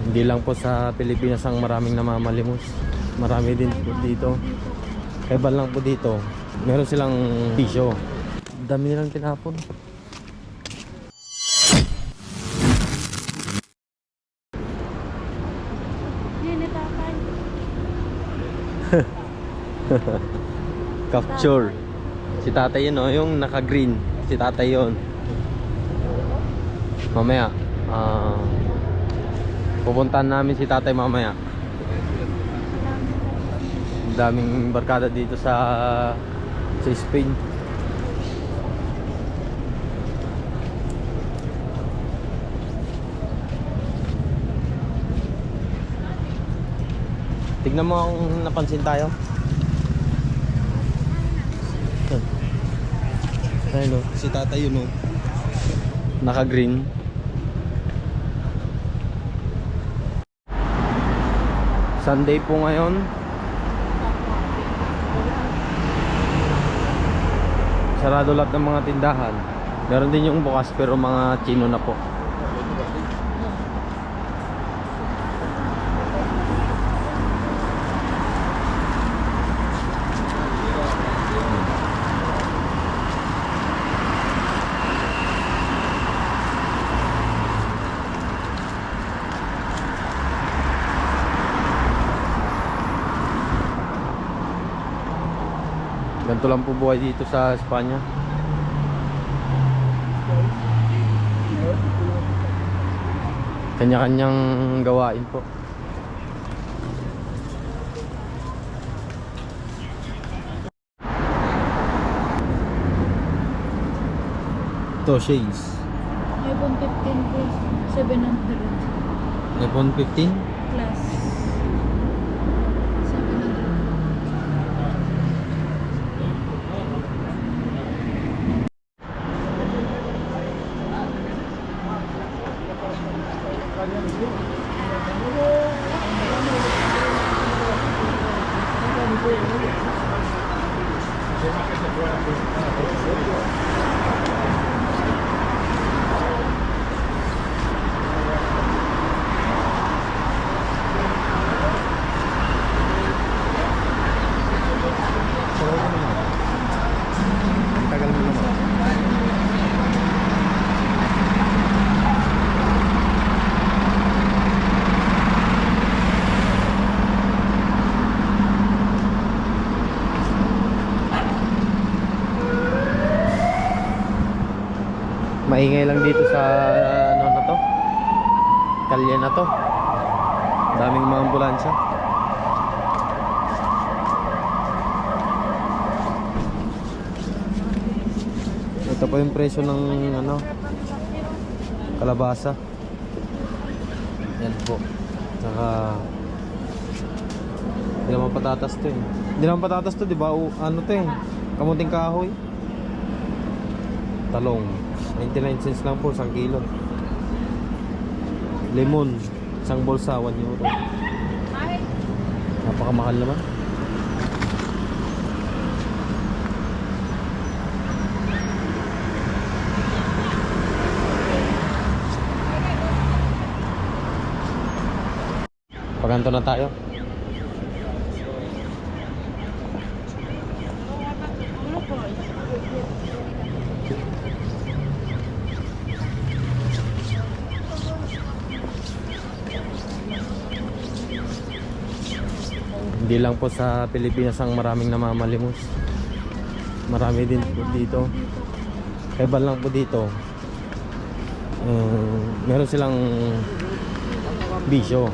Hindi lang po sa Pilipinas ang maraming namamalimos. Marami din po dito. Kaya lang po dito, meron silang bisyo. Dami nilang tinapon. Capture. Si tatay yun, oh, yung naka-green. Si tatay yun. Mamaya, pupuntahan namin si tatay mamaya. Daming barkada dito sa Spain. Tignan mo kung napansin tayo. Ayun, si tatay yun, oh. Naka-green. Sunday po ngayon. Sarado lahat ng mga tindahan. Meron din yung bukas pero mga chino na po. Ganito lang po buhay dito sa Espanya. Kanya-kanyang gawain po. Ito, shades. iPhone 15 plus 700 iPhone 15? plus 700. Tagal mo naman. Maingay lang dito sa ano na to, kalye na to. Daming mga ambulansya. Ito po yung presyo ng ano, kalabasa. Yan po. Saka hindi naman patatas to eh. Hindi naman patatas to, di ba? Ano to eh, kamuting kahoy. Talong 99 cents lang po, 1 kilo. Lemon, isang bolsa, 1 euro. Napakamahal naman. Paganto na tayo. Hindi lang po sa Pilipinas ang maraming namamalimos. Marami din po dito. Kaya lang po dito, meron silang bisyo.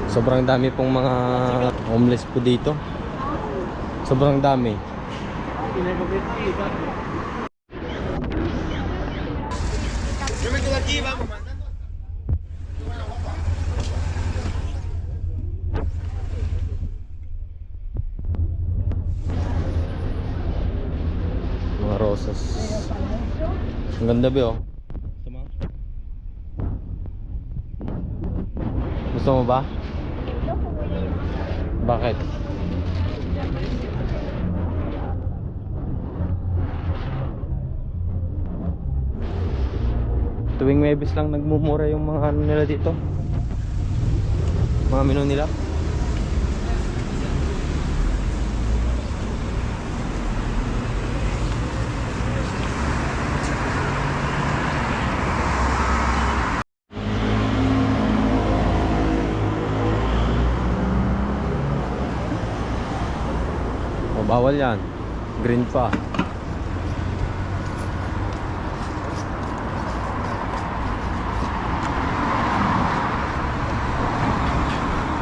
Sobrang dami pong mga homeless po dito. Sobrang dami. Mga rosas. Ang ganda ba, oh. Gusto mo ba? Bakit? Tuwing Webes lang nagmumura yung mga ano nila dito. Mga menu nila. O, bawal yan. Green pa.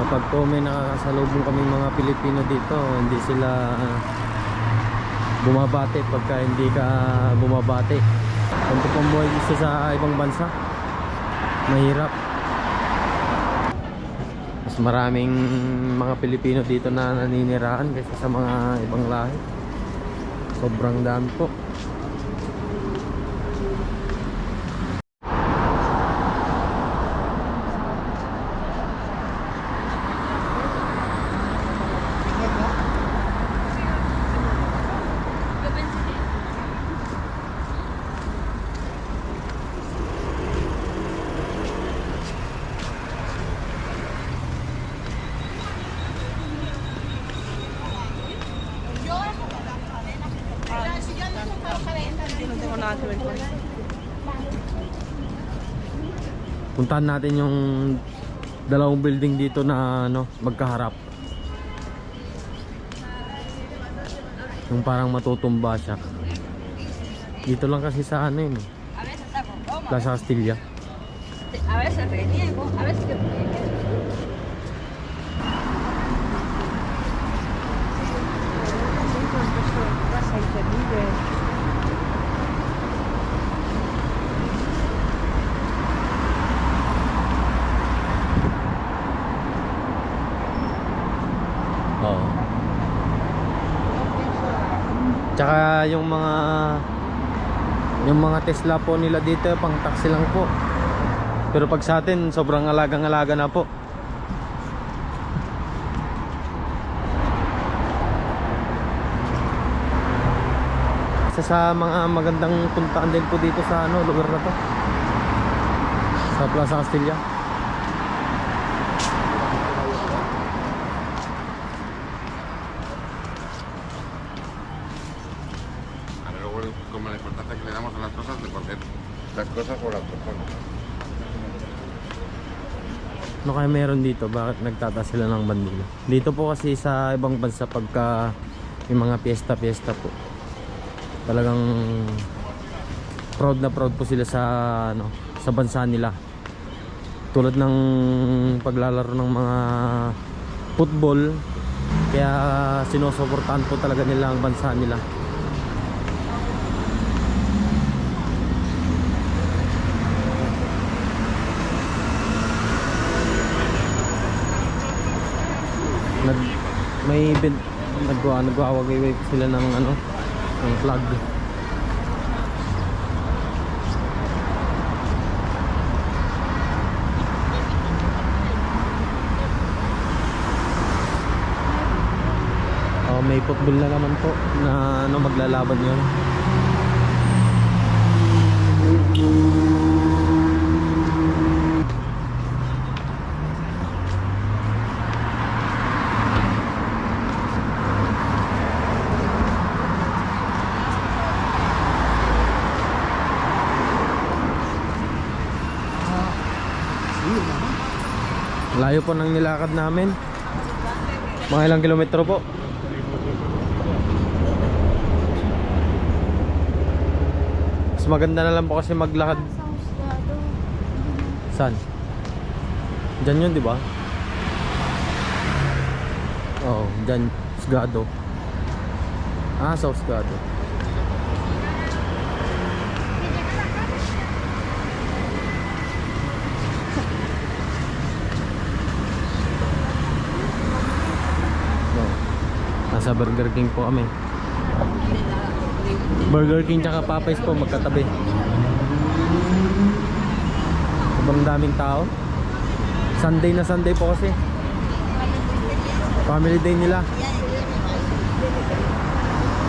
Kapag po may nakakasalubong kaming mga Pilipino dito, hindi sila bumabate pagka hindi ka bumabate. Kung pang buhay dito sa ibang bansa, mahirap. Mas maraming mga Pilipino dito na naninirahan kaysa sa mga ibang lahi. Sobrang dami po. Puntahan natin yung dalawang building dito na ano, magkaharap. Yung parang matutumba siya. Dito lang kasi sa ano yun, Plaza Castilla. A veces reniego, a veces que Oo. Tsaka yung mga Tesla po nila dito pang taxi lang po. Pero pag sa atin sobrang alagang-alaga na po. Isa sa mga magandang puntaan din po dito sa ano, lugar na to. Sa Plaza Castilla. Luego, como la importancia que le damos a las cosas, de poner las cosas por las personas. Ano kaya meron dito? Bakit nagtataas sila ng bandila? Dito po kasi sa ibang bansa pagka may mga piyesta po, talagang proud na proud po sila sa ano, sa bansa nila. Tulad ng paglalaro ng mga football, kaya sinusuportahan po talaga nila ang bansa nila. Nagwawagay sila ng ano, ng flag. Oh, may football na naman po na ano, maglalaban yun. Layo po ng nilakad namin. Mga ilang kilometro po. Mas maganda na lang po kasi maglakad. Sa husgado. Saan? Diyan yun, di ba? Oo, diyan. Husgado. Ah, sa Husgado. Nasa Burger King po kami. Burger King tsaka Popeyes po magkatabi. Sobrang daming tao. Sunday na Sunday po kasi. Family day nila.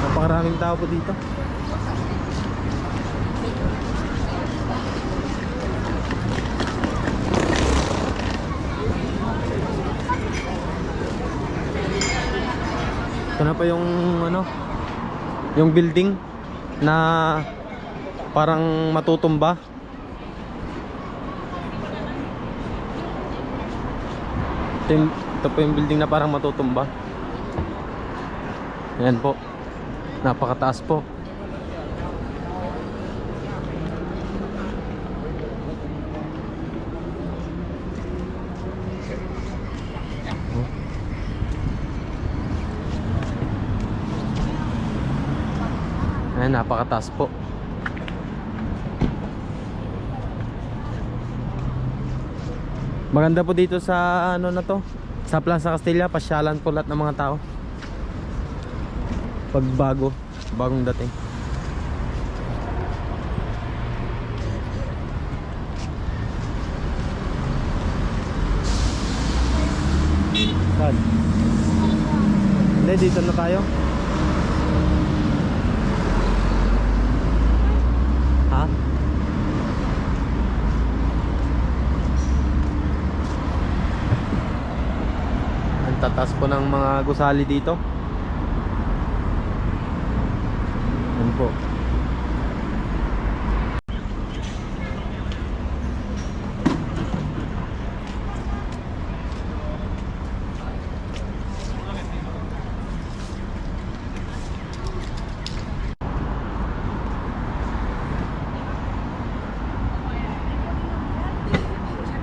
Napakaraming tao po dito. Ito na pa yung ano, yung building na parang matutumba. Ito po yung building na parang matutumba. Ayan po. Napakataas po. Ayan, napakataas po. Maganda po dito sa ano na to, sa Plaza Castilla. Pasyalan po lahat ng mga tao pag bagong dating. Saan? Hindi, dito na tayo. Ha? Ang tatas po ng mga gusali dito. Yan po.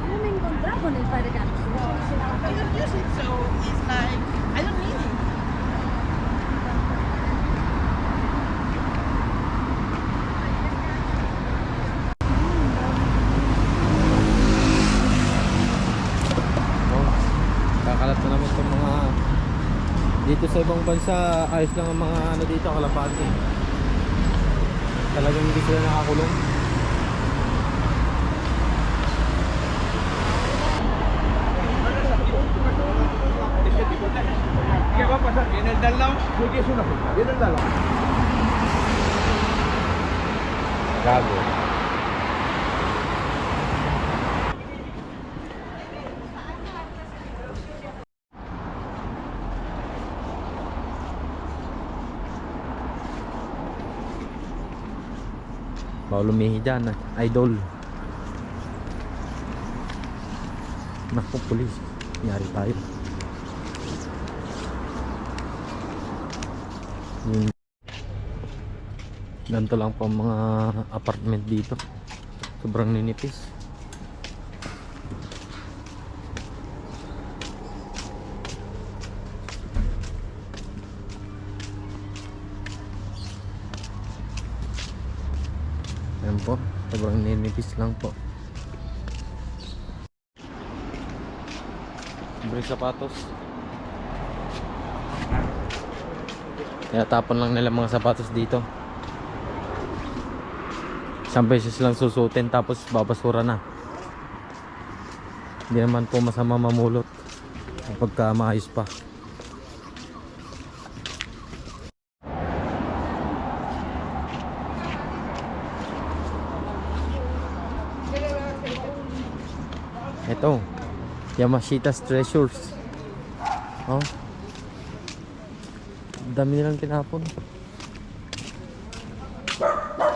No me encontraba con el padre Carlos. I don't use it, so it's like I don't need it. Oh, kakalat na naman itong mga dito sa ibang bansa. Ayos lang ang mga ano dito, kalapati. Talagang hindi sila nakakulong. ¿Qué va a pasar? Viene el de al lado, ¿qué es una fruta? Viene el de al lado. Gago. Bawal lumihi dyan, idol. Naku, pulis. Yari tayo. Ganito lang po ang mga apartment dito. Sobrang ninipis. Ayan po, sobrang ninipis lang po. Libreng sapatos. Kaya tapon lang nila mga sapatos dito. Isang beses lang susutin tapos babasura na. Hindi naman po masama mamulot kapag maayos pa. Ito, Yamashita's Treasures. Oh, dami nilang tinapon.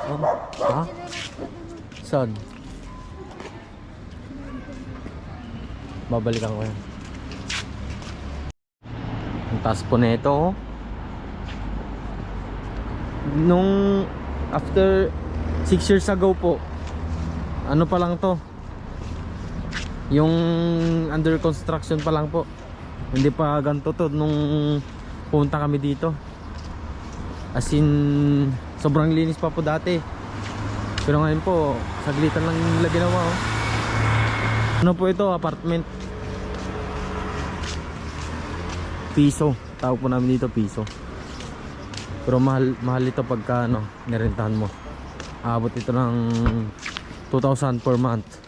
Oh, ha? Saan? Babalikan ko yan. Ang taas po na ito, oh. Nung after 6 years ago po, ano pa lang to, yung under construction pa lang po. Hindi pa ganito to nung punta kami dito. As in, sobrang linis pa po dati. Pero ngayon po, saglitan lang nila ginawa, oh. Ano po ito? Apartment. Piso. Tawag po namin dito, piso. Pero mahal ito pagka ano, nirentahan mo. Aabot ito ng 2,000 per month.